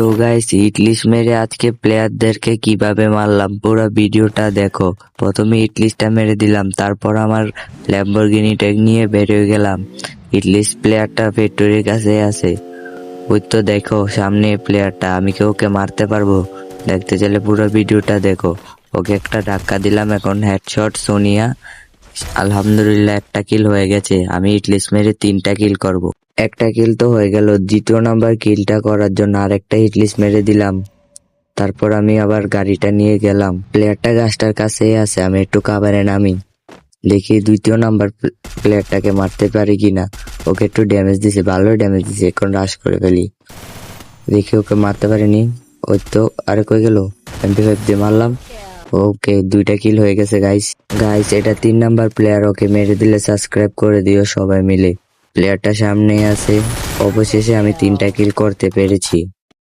তো গাইস ইটলিশ মেরে আজকে প্লেয়ারদেরকে কিভাবে মারলাম পুরো ভিডিওটা দেখো। প্রথমে ইটলিশটা মেরে দিলাম, তারপর আমার ল্যাম্বরগিনি ট্যাগ নিয়ে বেরিয়ে গেলাম। ইটলিশ প্লেয়ারটা ফ্যাক্টরির কাছে আছে, ওই তো দেখো সামনে প্লেয়ারটা। আমি কি ওকে মারতে পারবো? দেখতে চাইলে পুরো ভিডিওটা দেখো। ওকে একটা ধাক্কা দিলাম, এখন হেডশট সোনিয়া। আলহামদুলিল্লাহ একটা কিল হয়ে গেছে। আমি ইটলিশ মেরে 3টা কিল করব। একটা কিল তো হয়ে গেল, দ্বিতীয় নাম্বার কিলটা করার জন্য আরেকটা ইটলিশ মেরে দিলাম। তারপর আমি আবার গাড়িটা নিয়ে গেলাম। প্লেয়ারটা গাছটার কাছেই আছে, আমি একটু কাভারে নামি, দেখি দ্বিতীয় নাম্বার প্লেয়ারটাকে মারতে পারি কিনা। ওকে একটু ড্যামেজ দিছে, ভালো ড্যামেজ দিছে। এখন রাশ করে ফেলি, দেখি ওকে মারতে পারিনি। ওই তো আরে কই গেল, MP5 দিয়ে মারলাম। ওকে 2টা কিল হয়ে গেছে গাইস এটা 3 নাম্বার প্লেয়ার। ওকে মেরে দিলে সাবস্ক্রাইব করে দিও সবাই মিলে। প্লেয়ারটা সামনে আছে। অবশেষে আমি 3টা কিল করতে পেরেছি।